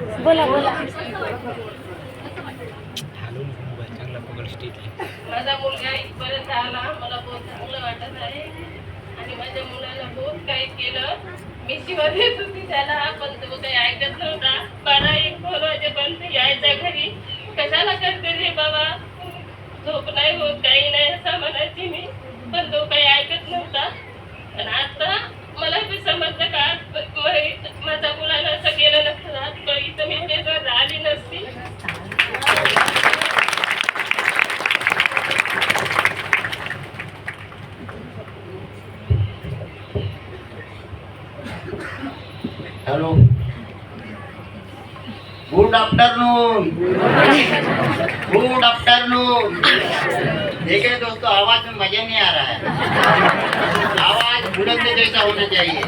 बोला बोला. माझा मुलगा इथपर्यंत आला, मला बहुत चांगलं वाटत आहे. आणि माझ्या मुलाला बहुत काही केलं. मी शिवा देत होती त्याला, पण तो काही ऐकत नव्हता. 12-1 वाजेपर्यंत यायचा घरी. कशाला करते रे बाबा, झोप नाही होत, काही नाही असं म्हणायची मी, पण तो काही ऐकत नव्हता. पण आता मला ते समजलं का माझ्या मुलाला असं केलं नसतं तर इथं मी ते जर राहिली नसती. Hello, good afternoon. Good afternoon. देखिए दोस्तों, आवाज में मजा नहीं आ रहा है. आवाज बुलंद जैसा होना चाहिए.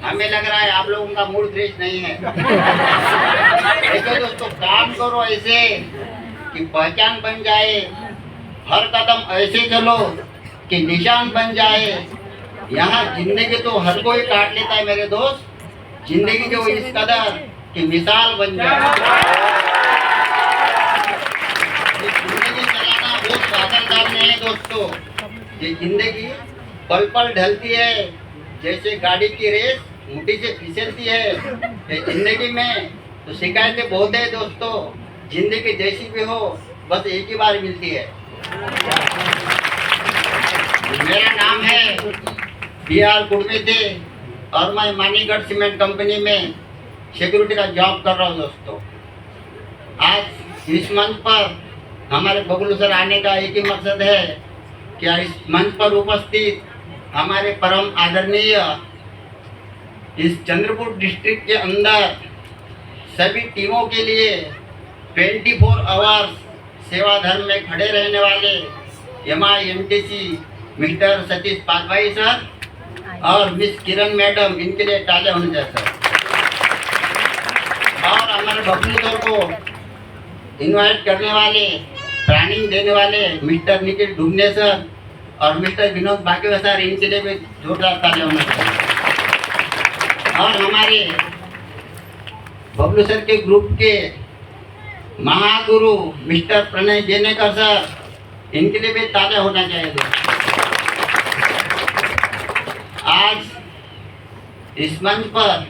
हमें लग रहा है आप लोगों का मूड फ्रेश नहीं है. देखो दोस्तों, काम करो ऐसे कि पहचान बन जाए. हर कदम ऐसे चलो कि निशान बन जाए. यहाँ जिंदगी तो हर कोई काट लेता है मेरे दोस्त. जिंदगी जो इस कदर की मिसाल बन जाए. जिंदगी चलाना बहुत साधन काम नहीं है दोस्तों. ये जिंदगी पल पल ढलती है, जैसे गाड़ी की रेस मुट्ठी से फिसलती है. ये जिंदगी में तो शिकायतें बहुत है दोस्तों. जिंदगी जैसी भी हो, बस एक ही बार मिलती है. मेरा नाम है B.R. कुड़मेते और मैं मानीगढ़ सीमेंट कंपनी में सिक्योरिटी का जॉब कर रहा हूँ दोस्तों. आज इस मंच पर हमारे बबलू सर आने का एक ही मकसद है कि इस मंच पर उपस्थित हमारे परम आदरणीय इस चंद्रपुर डिस्ट्रिक्ट के अंदर सभी टीमों के लिए 24 आवर्स सेवा धर्म में खड़े रहने वाले MIMTC मिस्टर सतीश पासभाई सर और मिस किरण मैडम, इनके लिए तालियां होने चाहिए सर. और हमारे बबलू सर को इनवाइट करने वाले, ट्रेनिंग देने वाले मिस्टर निखिल डुमने सर और मिस्टर विनोद बाकी सर, इनके लिए भी जोरदार तालियां होने चाहिए. और हमारे बबलू सर के ग्रुप के महागुरु मिस्टर प्रणय जेनेकर सर, इनके लिए भी तालियां होना चाहिए. आज इस मंच पर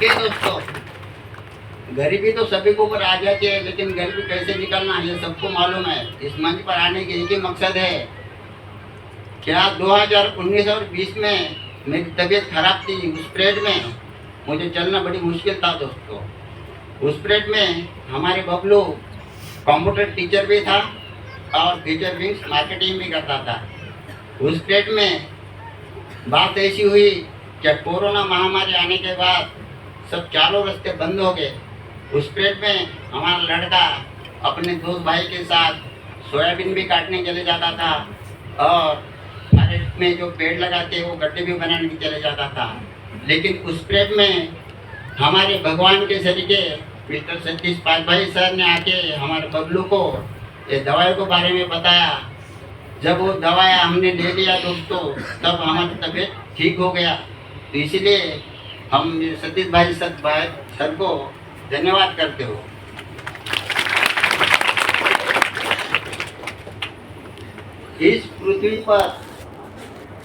दोस्तों, गरीबी तो सभी को ऊपर आ जाती है, लेकिन गरीबी कैसे निकलना ये सबको मालूम है. इस मंच पर आने के एक ही मकसद है. क्या 2019 और 20 में मेरी तबीयत खराब थी. उस पीरियड में मुझे चलना बड़ी मुश्किल था दोस्तों. उस पीरियड में हमारे बबलू कंप्यूटर टीचर भी था और फ्यूचर विंग्स मार्केटिंग भी करता था. उस पीरियड में बात ऐसी हुई कि कोरोना महामारी आने के बाद सब चारों रास्ते बंद हो गए. उस पीरियड में हमारा लड़का अपने दोस्त भाई के साथ सोयाबीन भी काटने चले जाता था और फॉरेस्ट में जो पेड़ लगाते हैं वो गड्ढे भी बनाने के चले जाता था. लेकिन उस पीरियड में हमारे भगवान के सरीके मिस्टर सतीश पासभाई सर ने आके हमारे बबलू को ये दवाई के बारे में बताया. जब वो दवाई हमने ले लिया दोस्तों, तब हमारी तबीयत ठीक हो गया. तो इसीलिए हम सतीश भाई सर को धन्यवाद करते हो. इस पृथ्वी पर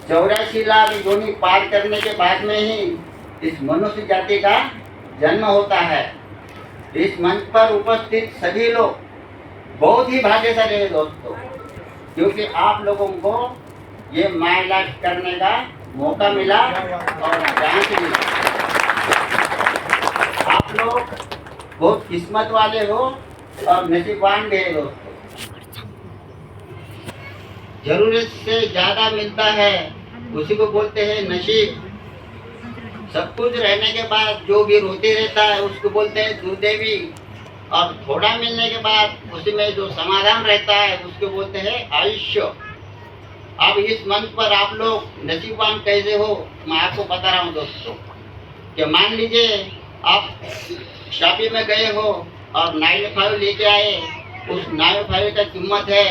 84 लाख योनि पार करने के बाद में ही इस मनुष्य जाति का जन्म होता है. इस मंच पर उपस्थित सभी लोग बहुत ही भाग्यशाली है दोस्तों, क्योंकि आप लोगों को ये माइलाज करने का मौका मिला और चांस मिला. आप लोग बहुत किस्मत वाले हो और नसीबवान भी है दोस्तों. जरूरत से ज्यादा मिलता है उसी को बोलते हैं नसीब. सब कुछ रहने के बाद जो भी रोते रहता है उसको बोलते हैं दुर्दैवी. और थोड़ा मिलने के बाद उसमें जो समाधान रहता है उसको बोलते हैं आयुष्य. अब इस मंच पर आप लोग नसीबवान कैसे हो मैं आपको बता रहा हूँ दोस्तों. कि मान लीजिए आप शॉपिंग में गए हो और 95 लेके आए, उस 95 का कीमत है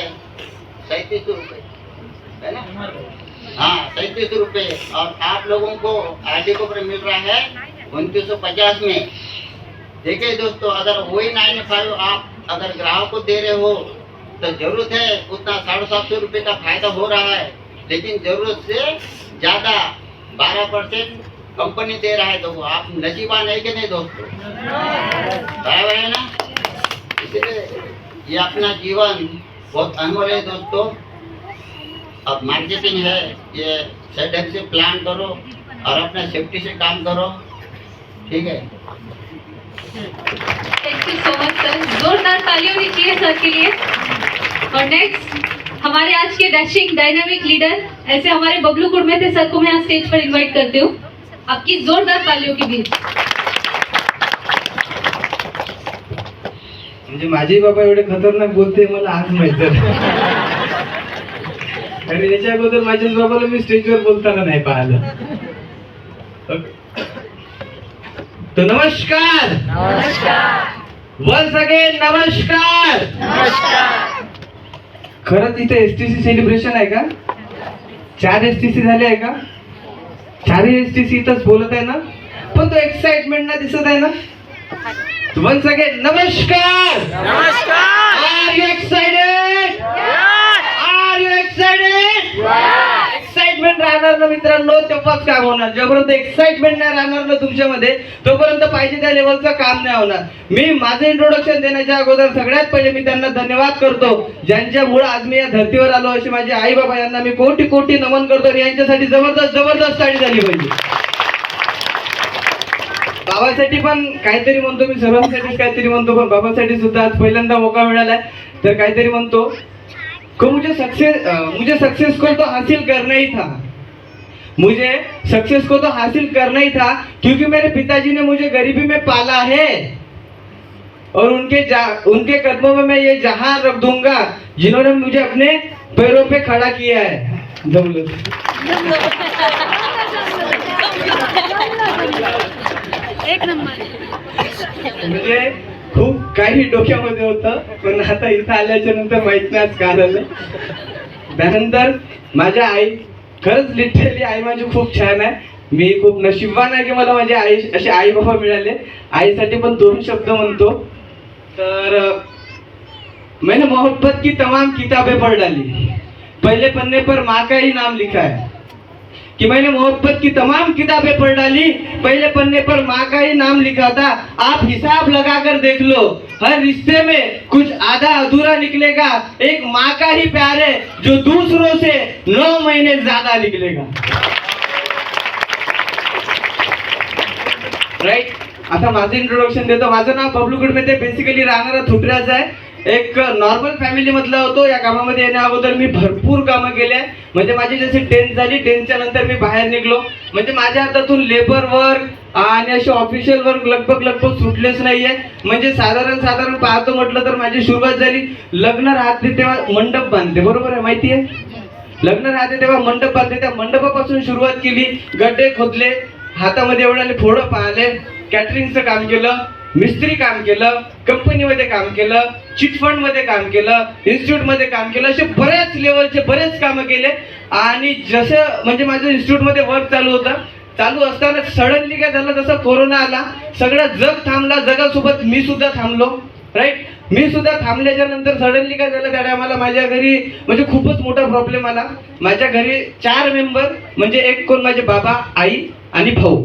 37 रुपये, है ना? हाँ 37 रुपये, और आप लोगों को आरडी के ऊपर मिल रहा है 2950 में। देखिए दोस्तों, अगर वही 95 आप अगर ग्राहक को दे रहे हो तो जरूरत है उतना 750 रुपये का फायदा हो रहा है, लेकिन जरूरत से ज़्यादा 12% कंपनी दे रहा है, तो वो आप नसीबान है कि नहीं दोस्तों? बराबर है ना? इसलिए ये अपना जीवन बहुत अनमोल है दोस्तों। अब मार्केटिंग है, ये सही ढंग से प्लान करो और अपना सेफ्टी से काम करो, ठीक है? Thank you so much sir, जोरदार तालियां होनी चाहिए सर के लिए। और नेक्स्ट हमारे आज के डैशिंग डायनामिक लीडर ऐसे हमारे बबलू कुड़मे थे, सर को मैं यहाँ स्टेज पर इनवाइट करती हूँ आपकी जोरदार तालियों के बीच। म्हणजे माझे बाबा एवढे खतरनाक बोलते मला आज माहित झालं, आणि याच्या अगोदर माझ्याच बाबाला मी स्टेजवर बोलताना नाही पाहिलं. तो नमस्कार वन्स अगेन नमस्कार. खरंच इथे एसटीसी सेलिब्रेशन आहे का? 4 एसटीसी झाले आहे का? 4 एसटीसी इथंच बोलत आहे ना, पण तो एक्साइटमेंट ना दिसत आहे ना. वन्स अगेन नमस्कार. Are you excited? Are you excited? Excitement राहणार ना मित्रांनो, तेव्हाच काम होणार. जोपर्यंत एक्साइटमेंट नाही राहणार ना तुमच्यामध्ये, तोपर्यंत पाहिजे त्या लेवलचं काम नाही होणार. मी माझं इंट्रोडक्शन देण्याच्या अगोदर सगळ्यात पहिले मी त्यांना धन्यवाद करतो, ज्यांच्यामुळे आज मी या धर्तीवर आलो. असे माझे आई बाबा, यांना मी कोटी कोटी नमन करतो, आणि यांच्यासाठी जबरदस्त ताळी झाली पाहिजे. बाबासाठी पण काहीतरी म्हणतो, मी सर्वांसाठीच काहीतरी म्हणतो, पण बाबासाठी सुद्धा आज पहिल्यांदा मौका मिळालाय, तर काहीतरी म्हणतो. मुझे सक्सेस को तो हासिल करना ही था, मुझे सक्सेस को तो हासिल करना ही था, क्योंकि मेरे पिताजी ने मुझे गरीबी में पाला है, और उनके कदमों में मैं ये जहां रख दूंगा जिन्होंने मुझे अपने पैरों पे खड़ा किया है. एक नंबर. म्हणजे खूप काही डोक्यामध्ये होतं, पण आता इथं आल्याच्या नंतर माहित नाही आज का झालं. त्यानंतर माझ्या आई, खरंच लिटरली आई माझी खूप छान आहे. मी खूप नशीबवान आहे की मला माझे आई असे आई बाबा मिळाले. आईसाठी पण 2 शब्द म्हणतो. तर मैंने मोहब्बत की तमाम किताबें पढ़ डाली, पहले पन्ने पर माँ का ही नाम लिखा है, कि मैंने मोहब्बत की तमाम किताबें पढ़ डाली, पहले पन्ने पर माँ का ही नाम लिखा था. आप हिसाब लगा कर देख लो, हर रिश्ते में कुछ आधा अधूरा निकलेगा. एक माँ का ही प्यार है जो दूसरों से 9 महीने ज्यादा निकलेगा. राईट. आता माझं इंट्रोडक्शन देतो. माझं नाव बबलू कुडमे, ते बेसिकली राहणारा थुटऱ्याचं आहे. एक नॉर्मल फॅमिली मधला होतो. या कामामध्ये येण्या अगोदर मी भरपूर कामं केले. म्हणजे माझी जशी 10th झाली, 10thच्या नंतर मी बाहेर निघलो. म्हणजे माझ्या हातातून लेबर वर्क आणि असे ऑफिशियल वर्क लगभग सुटलेच नाहीये. म्हणजे साधारण पाहतो म्हटलं तर माझी सुरुवात झाली, लग्न राहते तेव्हा मंडप बांधते, बरोबर आहे, माहिती आहे? लग्न राहते तेव्हा मंडप बांधते, त्या मंडपापासून सुरुवात केली. गड्डे खोदले, हातामध्ये एवढ्याले फोडं पाहिले, कॅटरिंगचं काम केलं, मिस्त्री काम केलं, कंपनीमध्ये काम केलं, चिटफंड मध्ये काम केलं, इन्स्टिट्यूट मध्ये काम केलं. असे बऱ्याच लेवलचे बरेच कामं केले. आणि जसं म्हणजे माझं इन्स्टिट्यूट मध्ये वर्क चालू असताना सडनली काय झालं, जसं कोरोना आला, सगळं जग थांबला, जगासोबत मी सुद्धा थांबलो. राईट. मी सुद्धा थांबल्याच्या नंतर सडनली काय झालं, त्या टायमाला माझ्या घरी म्हणजे खूपच मोठा प्रॉब्लेम आला. माझ्या घरी 4 मेंबर, म्हणजे एक कोण, माझे बाबा, आई आणि भाऊ,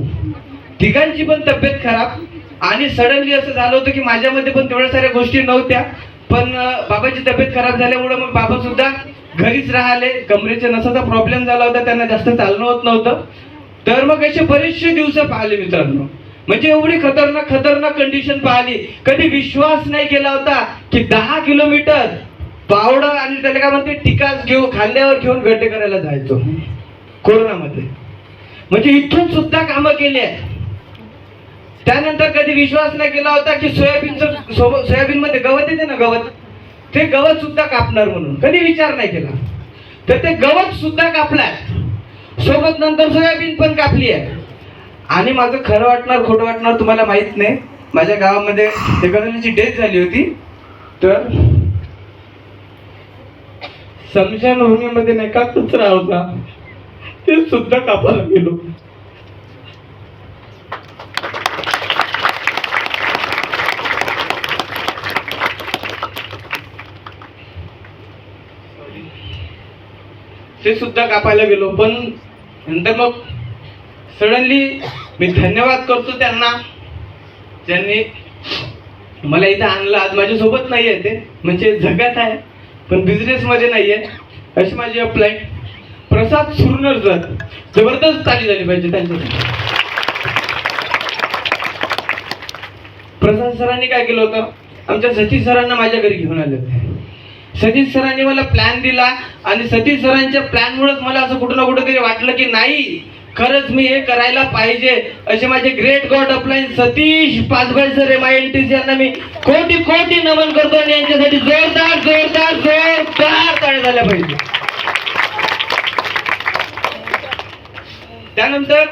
तिघांची पण तब्येत खराब. आणि सडनली असं झालं होतं की माझ्यामध्ये पण तेवढ्या साऱ्या गोष्टी नव्हत्या, पण बाबाची तब्येत खराब झाल्यामुळे मग बाबा सुद्धा घरीच राहिले. कमरेच्या नसाचा प्रॉब्लेम झाला होता, त्यांना जास्त चालणं होत नव्हतं. तर मग असे बरेचसे दिवस पाहिले मित्रांनो. म्हणजे एवढी खतरनाक कंडिशन पाहिली. कधी विश्वास नाही केला होता की 10 किलोमीटर पावडर आणि त्याला काय म्हणते टिकास खांद्यावर घेऊन गड्डे करायला जायचो कोरोनामध्ये. म्हणजे इथून सुद्धा कामं केली आहे. त्यानंतर कधी विश्वास नाही केला होता की सोयाबीन मध्ये गवत येते ना, गवत, ते गवत सुद्धा कापणार म्हणून कधी विचार नाही केला. तर ते गवत सुद्धा कापलाय, सोबत नंतर सोयाबीन पण कापली आहे. आणि माझं खरं वाटणार खोटं वाटणार तुम्हाला माहित नाही, माझ्या गावामध्ये एका जणांची डेथ झाली होती. तर स्मशानभूमीमध्ये नाही का कचरा होता, ते सुद्धा कापायला गेलो. ते सुद्धा कापायला गेलो. पण नंतर मग सडनली मी धन्यवाद करतो त्यांना, ज्यांनी मला इथं आणलं. आज माझ्यासोबत नाही आहे ते, म्हणजे जगात आहे पण बिझनेसमध्ये नाही आहे. अशी माझी अप्लाय. प्रसाद सुरनर सर, जबरदस्त ताली झाली पाहिजे त्यांच्यासाठी. प्रसाद सरांनी काय केलं होतं, आमच्या सतीश सरांना माझ्या घरी घेऊन आले होते. सतीश सरांनी मला प्लॅन दिला आणि सतीश सरांच्या प्लॅनमुळेच मला असं कुठं ना कुठं तरी वाटलं की नाही, खरंच मी हे करायला पाहिजे. असे माझे great god upline Satish Pachbhai sir MINTC यांना मी कोटी कोटी नमन करतो आणि यांच्यासाठी जोरदार जोरदार जोरदार टाळ्या झाल्या पाहिजे. त्यानंतर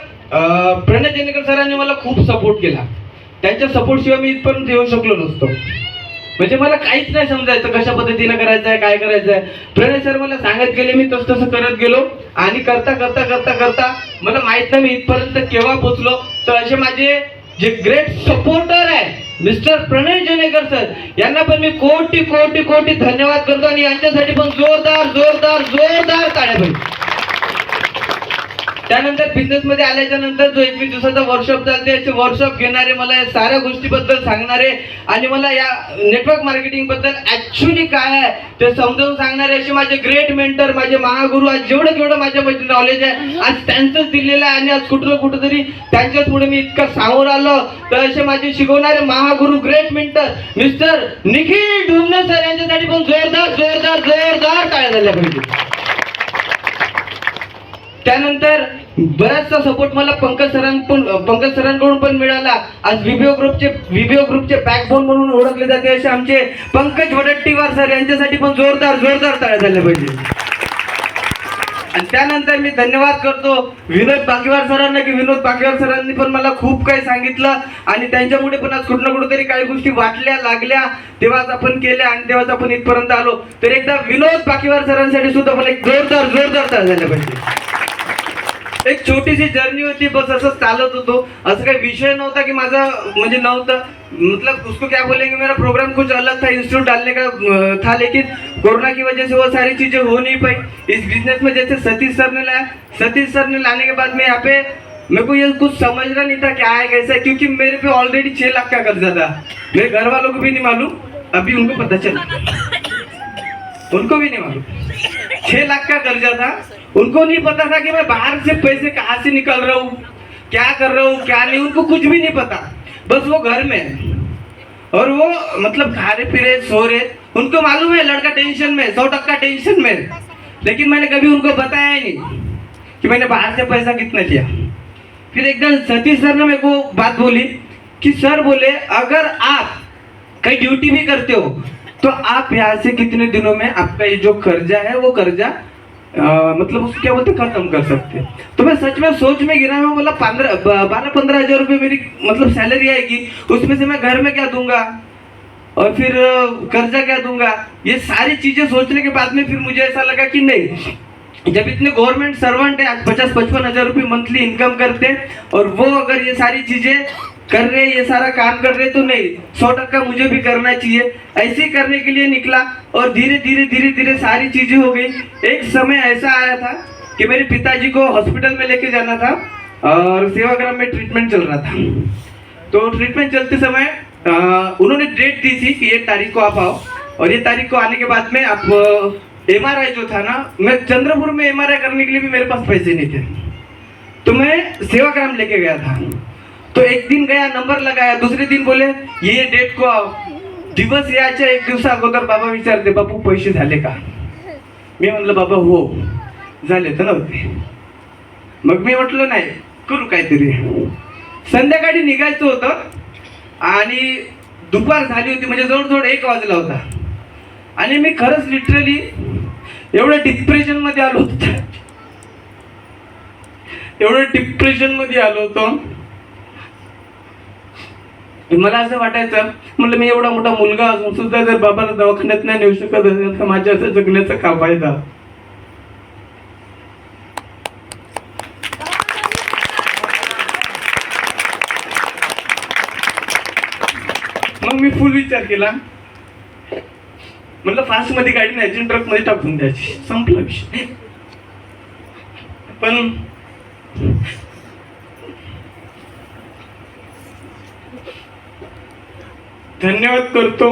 प्रणय जेनेकर सरांनी मला खूप सपोर्ट केला. त्यांच्या सपोर्ट शिवाय मी इथपर्यंत येऊ शकलो नसतो. म्हणजे मला काहीच नाही समजायचं कशा पद्धतीनं करायचं आहे, काय करायचं आहे. प्रणय सर मला सांगत गेले, मी तसं करत गेलो आणि करता करता करता करता मला माहित नाही मी इथपर्यंत केव्हा पोहोचलो. तर असे माझे जे ग्रेट सपोर्टर आहे मिस्टर प्रणय जेनेकर सर, यांना पण मी कोटी कोटी कोटी धन्यवाद करतो आणि यांच्यासाठी पण जोरदार जोरदार जोरदार टाळ्या पाहिजे. त्यानंतर बिझनेस मध्ये आल्याच्या नंतर जो 21 दिवसाचा वर्कशॉप चालते, असे वर्कशॉप घेणारे, मला या साऱ्या गोष्टीबद्दल सांगणारे आणि मला या नेटवर्क मार्केटिंग बद्दल ऍक्च्युली काय आहे ते समजावून सांगणारे असे माझे ग्रेट मेंटर, माझे महागुरु, आज जेवढं जेवढं माझ्यामध्ये नॉलेज आहे आज त्यांचंच दिलेलं आहे आणि आज कुठं तरी त्यांच्याच पुढे मी इतकं समोर आलो. तर असे माझे शिकवणारे Mahaguru great mentor mister Nikhil ढुमणे sir, यांच्यासाठी पण जोरदार जोरदार जोरदार टाळ्या झाल्या पाहिजे. त्यानंतर बराचसा सपोर्ट मला पंकज सरांकडून पण मिळाला. आज विबिओ ग्रुपचे बॅकबोन म्हणून ओळखले जाते असे आमचे पंकज वडट्टीवार सर, यांच्यासाठी पण जोरदार जोरदार टाळ्या झाल्या पाहिजे. आणि त्यानंतर मी धन्यवाद करतो विनोद बाकीवार सरांना, की विनोद बाकीवार सरांनी पण मला खूप काही सांगितलं आणि त्यांच्यामुळे पण आज कुठं ना कुठं तरी काही गोष्टी वाटल्या लागल्या, तेव्हाच आपण केल्या आणि तेव्हाच आपण इथपर्यंत आलो. तर एकदा विनोद बाकीवार सरांसाठी सुद्धा मला एक जोरदार जोरदार टाळ्या झाल्या पाहिजे. एक छोटीशी जर्नी होती, बस असं चालत होतो. असं काही विषय नव्हता की माझा म्हणजे नव्हतं, मतलब उसको क्या बोलेंगे, मेरा प्रोग्राम कुछ अलग था, इंस्टीट्यूट डालने का था, लेकिन कोरोना की वजह से वो सारी चीजें हो नहीं पाई. इस बिजनेस में जैसे सतीश सर ने लाने के बाद में यहाँ पे मेरे को ये कुछ समझना नहीं था क्या है कैसा है, क्योंकि मेरे पे ऑलरेडी 6 लाख का कर्जा था. मेरे घर वालों को भी नहीं मालूम, अभी उनको पता चला, उनको भी नहीं मालूम 6 लाख का कर्जा था. उनको नहीं पता था कि मैं बाहर से पैसे कहाँ से निकल रहा हूँ, क्या कर रहा हूँ क्या नहीं, उनको कुछ भी नहीं पता. बस वो घर में और वो मतलब खा रहे पी रहे सो रहे. उनको मालूम है लड़का टेंशन में, 100% टेंशन में, लेकिन मैंने कभी उनको बताया ही नहीं कि मैंने बाहर से पैसा कितना लिया. फिर एकदम सतीश सर ने मेरे को बात बोली कि सर बोले अगर आप कहीं ड्यूटी भी करते हो तो आप यहाँ से कितने दिनों में आपका ये जो कर्जा है वो कर्जा मतलब उसको क्या बोलते खत्म कर सकते. तो मैं सच में सोच में गिरा, मैं बोला 12-15 हजार रुपये मेरी मतलब सैलरी आएगी, उसमें से मैं घर में क्या दूंगा और फिर कर्जा क्या दूंगा. ये सारी चीजें सोचने के बाद में फिर मुझे ऐसा लगा कि नहीं, जब इतने गवर्नमेंट सर्वेंट है 50-55 हजार रुपये मंथली इनकम करते और वो अगर ये सारी चीजें कर रहे, ये सारा काम कर रहे, तो नहीं 100% मुझे भी करना चाहिए. ऐसे ही करने के लिए निकला और धीरे धीरे सारी चीजें हो गई. एक समय ऐसा आया था कि मेरे पिताजी को हॉस्पिटल में लेके जाना था और सेवाग्राम में ट्रीटमेंट चल रहा था. तो ट्रीटमेंट चलते समय उन्होंने डेट दी थी कि 1 तारीख को आप आओ, और ये तारीख को आने के बाद में आप MRI जो था ना, मैं चंद्रपुर में MRI करने के लिए भी मेरे पास पैसे नहीं थे, तो मैं सेवाग्राम लेके गया था. तो एक दिन गया, नंबर लगाया, दूसरे दिन बोले ये डेट को आओ. दिवस याच्या 1 दिवसा अगोदर बाबा विचारते बापू पैसे झाले का. मी म्हटलं बाबा हो झाले तर नव्हते. मग मी म्हटलं नाही करू काहीतरी. संध्याकाळी निघायचं होतं आणि दुपार झाली होती, म्हणजे जवळजवळ 1 वाजला होता आणि मी खरंच लिटरली एवढं डिप्रेशन मध्ये आलो होतो मला असं वाटायचं, म्हणलं मी एवढा मोठा मुलगा असून सुद्धा जर बाबाला दवाखान्यात नाही नेऊ शकत असेल तर माझ्या असं जगण्याचा का फायदा. मग मी फुल विचार केला, म्हणलं फास्ट मध्ये गाडी न्यायची, ट्रक मध्ये टाकून द्यायची, संपला विषय. पण धन्यवाद करतो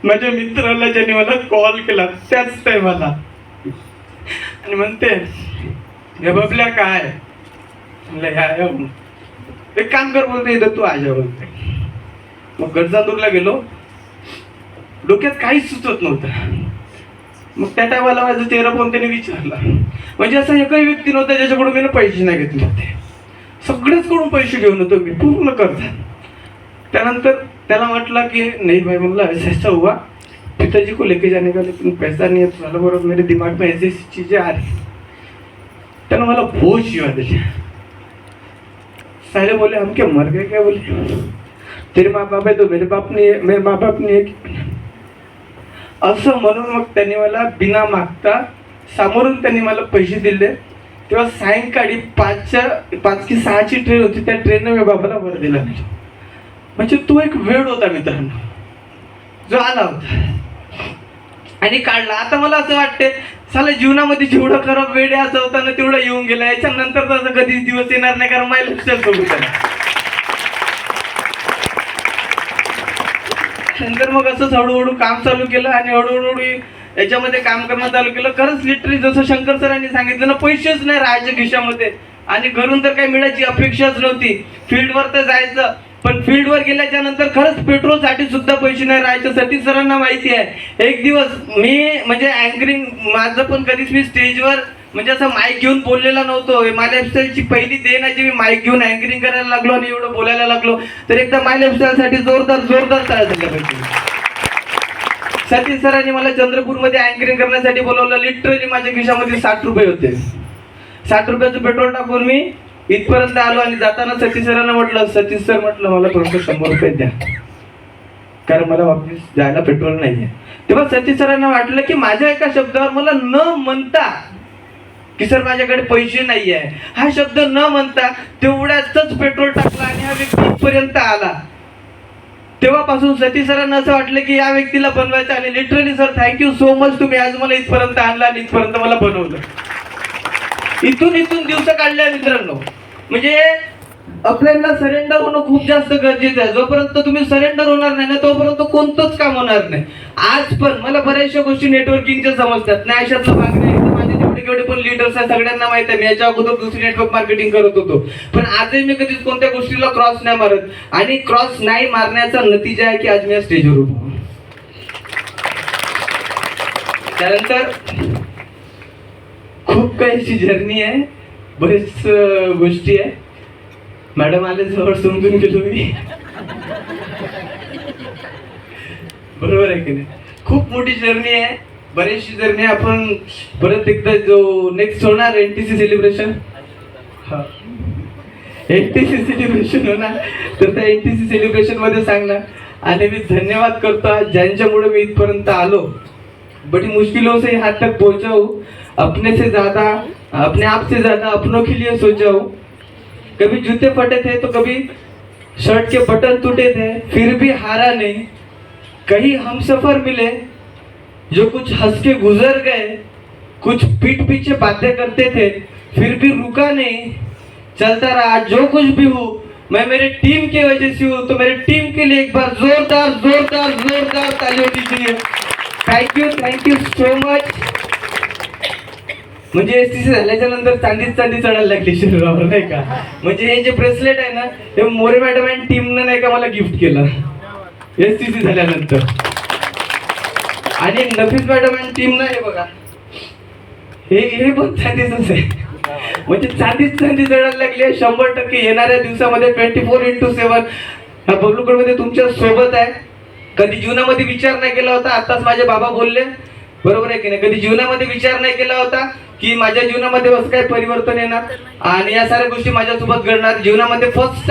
माझ्या मित्राला ज्याने मला कॉल केला त्याच टायमाला, आणि म्हणते हे बबल्या काय. म्हणलं एक काम कर, बोलते इथं तू आजा बोलते. मग गडजांदूरला गेलो, डोक्यात काहीच सुचत नव्हतं. मग त्या टायमाला माझं चेहरा फोन त्याने विचारला, म्हणजे असं एकही व्यक्ती नव्हता ज्याच्याकडून मी पैसे नाही घेतले होते, सगळेच कडून पैसे घेऊन होतो मी पूर्ण करता. त्यानंतर त्याला म्हटलं की नहीं भाई, म्हणलं ऐसा हुआ, पिताजी को लेके जाने का लेकिन पैसा नहीं है. तो बरोबर मेरे दिमाग में ऐसी ऐसी चीजें आ रही. त्यानं मला बहुत शिवा दिल्या. साले बोले हम क्या मर गए क्या, बोले तेरे माँ बाप है तो मेरे माँ बाप नहीं है. असं म्हणून मग त्यांनी मला बिना मागता समोरून त्यांनी मला पैसे दिले. तेव्हा सायंकाळी 5 की 6ची ट्रेन होती, त्या ट्रेनने मी बाबाला वर दिला नाही. म्हणजे तो एक वेळ होता मित्रांनो जो आला होता आणि काढला. आता मला असं वाटते साला जीवनामध्ये जेवढं खराब वेळ असं होता ना तेवढं येऊन गेला. याच्यानंतर तर असं कधीच दिवस येणार नाही, कारण माझ्या लक्षात सोबत आहे. नंतर मग असंच हळूहळू काम चालू केलं आणि हळूहळू याच्यामध्ये काम करणं चालू केलं. खरंच लिटरली जसं शंकर सरांनी सांगितलं ना, पैसेच नाही राहायचे खिशामध्ये आणि घरून तर काही मिळायची अपेक्षाच नव्हती. फील्डवर तर जायचं, पण फील्डवर गेल्याच्या नंतर खरंच पेट्रोलसाठी सुद्धा पैसे नाही राहायचे. सतीश सरांना माहिती आहे. एक दिवस मी म्हणजे अँकरिंग माझं पण कधीच मी स्टेजवर म्हणजे असं माईक घेऊन बोललेला नव्हतो. माय लाईफस्टाईलची पहिली देण आहे जी मी माईक घेऊन अँकरिंग करायला लागलो आणि एवढं बोलायला लागलो. तर एकदा माय लाईफस्टाईलसाठी जोरदार टाळ्या झाल्या पाहिजे. सतीश सरांनी मला चंद्रपूरमध्ये अँकरिंग करण्यासाठी बोलवलं. लिटरली माझ्या खिशामध्ये 60 रुपये होते. 60 रुपयाचं पेट्रोल टाकून मी इथपर्यंत आलो आणि जाताना सतीश सरांना म्हटलं, सतीश सर म्हटलं मला थोडंसं 100 रुपये द्या, कारण मला वापस जायला पेट्रोल नाहीये. तेव्हा सतीश सरांना वाटलं की माझ्या एका शब्दावर मला न म्हणता की सर माझ्याकडे पैसे नाही आहे हा शब्द न म्हणता तेवढ्यातच पेट्रोल टाकला आणि हा व्यक्ती इथपर्यंत आला. तेव्हापासून सतीश सरांना असं वाटलं की या व्यक्तीला बनवायचं. आणि literally sir thank you so much, तुम्ही आज मला इथपर्यंत आणला आणि इथपर्यंत मला बनवलं. इथून दिवस काढले मित्रांनो. म्हणजे आपल्याला सरेंडर होणं खूप जास्त गरजेचं आहे. जोपर्यंत तुम्ही सरेंडर होणार नाही ना तोपर्यंत कोणतंच काम होणार नाही. आज पण मला बऱ्याचशा गोष्टी नेटवर्किंगच्या समजतात नाही, अशातलं भाग नाही. माझे जेवढे पण लीडर्स आहेत सगळ्यांना माहित आहे. मी याच्या अगोदर दुसरी नेटवर्क मार्केटिंग करत होतो, पण आजही मी कधीच कोणत्या गोष्टीला क्रॉस नाही मारत. आणि क्रॉस नाही मारण्याचा नतीजा आहे की आज मी या स्टेजवर उभो. त्यानंतर खूप काही अशी जर्नी आहे, बरेच गोष्टी आहे. मॅडम आले जवळ समजून गेलो मी, बरोबर आहे की नाही. खूप मोठी जर्नी आहे, बरीचशी जर्नी. आपण परत एकदा जो नेक्स्ट होणार NTC सेलिब्रेशन, हा NTC सेलिब्रेशन होणार, तर त्या NTC सेलिब्रेशन मध्ये सांगणार. आणि मी धन्यवाद करतो ज्यांच्यामुळे मी इथपर्यंत आलो. बड़ी मुश्किलों से यहाँ तक पहुंचा हूँ. अपने आप से ज्यादा अपनों के लिए सोचा हूँ. कभी जूते फटे थे तो कभी शर्ट के बटन टूटे थे, फिर भी हारा नहीं. कहीं हम सफर मिले जो कुछ हंस के गुजर गए, कुछ पीठ पीछे बातें करते थे फिर भी रुका नहीं, चलता रहा. जो कुछ भी हूँ मैं मेरे टीम की वजह से हूँ. तो मेरे टीम के लिए एक बार जोरदार तालियों दीजिए. Thank you so much. म्हणजे STC झाल्याच्या नंतर चांदी चढायला लागली शरीरावर नाही का. म्हणजे हे जे ब्रेसलेट आहे ना हे मोरे मॅडम आणि टीमनं नाही का मला गिफ्ट केलं STC झाल्यानंतर. आणि नफीस मॅडम आणि टीमनं हे बघा हे पण चांदीच आहे. म्हणजे चांदी चढायला लागली आहे 100%. येणाऱ्या दिवसामध्ये 24/7 ह्या बबलूकडमध्ये तुमच्या सोबत आहे. कधी जीवनामध्ये विचार नाही केला होता, आताच माझे बाबा बोलले, बरोबर आहे की नाही. कधी जीवनामध्ये विचार नाही केला होता की माझ्या जीवनामध्ये असं काही परिवर्तन येणार आणि या साऱ्या गोष्टी माझ्यासोबत घडणार. जीवनामध्ये फर्स्ट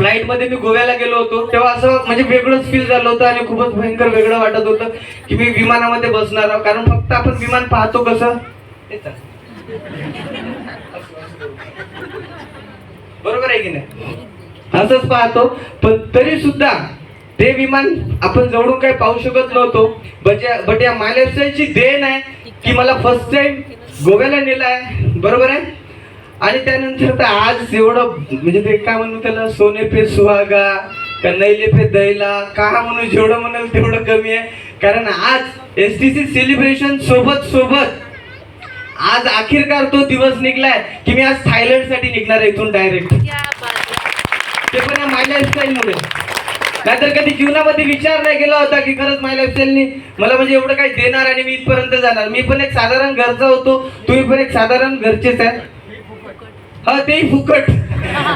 फ्लाईटमध्ये मी गोव्याला गेलो होतो तेव्हा असं म्हणजे वेगळंच फील झालं होतं आणि खूपच भयंकर वेगळं वाटत होतं की मी विमानामध्ये बसणार आहोत. कारण फक्त आपण विमान पाहतो कसं बरोबर आहे की नाही, असंच पाहतो. पण तरी सुद्धा ते विमान आपण जवळून काही पाहू शकत नव्हतो. बट या माय लाईफस्टाईलची देण आहे की मला फर्स्ट टाइम गोव्याला नेलं आहे, बरोबर आहे. आणि त्यानंतर तर आज एवढं म्हणजे ते काय म्हणू त्याला, सोने पे सुहागा का नैले पे दैला का म्हणू, जेवढं म्हणाल तेवढं कमी आहे. कारण आज STC सेलिब्रेशन सोबत आज अखेरकार तो दिवस निघलाय की मी आज थायलंड साठी निघणार आहे इथून डायरेक्ट, ते पण या माय लाईफस्टाईल मुळे. नाहीतर कधी जीवनामध्ये विचार नाही केला होता की खरंच माय लाईफस्टाईलनी मला म्हणजे एवढं काही देणार आणि मी इथपर्यंत जाणार. मी पण एक साधारण घरचा होतो, तुम्ही पण एक साधारण घरचेच आहे. हा तेही फुकट,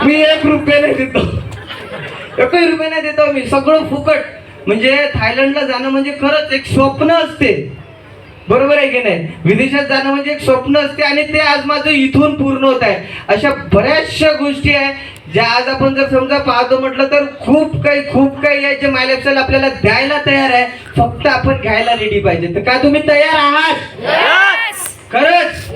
मी 1 रुपया नाही देतो, 1 रुपया नाही देतो मी, सगळं फुकट. म्हणजे थायलंडला जाणं म्हणजे खरंच एक स्वप्न असते, बरोबर आहे की नाही. विदेशात जाणं म्हणजे एक स्वप्न असते आणि ते आज माझं इथून पूर्ण होत आहे. अशा बऱ्याचशा गोष्टी आहे ज्या आज आपण जर समजा पाहतो म्हटलं तर खूप काही आहे जे माय लाईफस्टाईल आपल्याला द्यायला तयार आहे, फक्त आपण घ्यायला रेडी पाहिजे. तर का तुम्ही तयार आहात? खरंच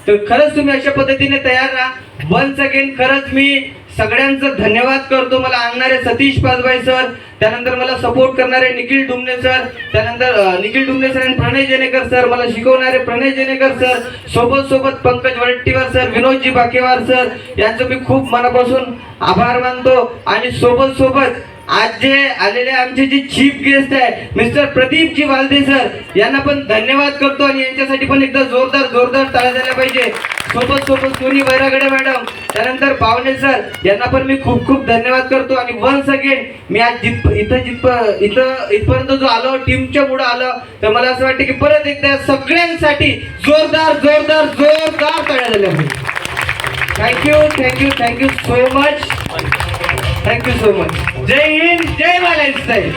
तर खरंच तुम्ही अशा पद्धतीने तयार राहा. वन्स अगेन खरंच मी सगळ्यांचं धन्यवाद करतो. मला आणणारे सतीश पासभाई सर, त्यानंतर मला सपोर्ट करणारे निखिल डुमने सर, त्यानंतर निखिल डुमने सर आणि प्रणय जेनेकर सर, मला शिकवणारे प्रणय जेनेकर सर, सोबत पंकज वडट्टीवार सर, विनोदजी बाकेवार सर, यांचं मी खूप मनापासून आभार मानतो. आणि सोबत आज जे आलेले आमचे जे चीफ गेस्ट आहे मिस्टर प्रदीपजी वालदे सर, यांना पण धन्यवाद करतो आणि यांच्यासाठी पण एकदा जोरदार टाळ्या झाल्या पाहिजे. सोबत सोनी वैरागडे मॅडम, त्यानंतर पावणे सर, यांना पण मी खूप धन्यवाद करतो. आणि वन्स अगेन मी आज इथपर्यंत जो आलो टीमच्या पुढे आलो, तर मला असं वाटतं की परत एकदा सगळ्यांसाठी जोरदार टाळ्या झाल्या पाहिजे. Thank you so much. जय हिंद, जय माय लाईफस्टाईल.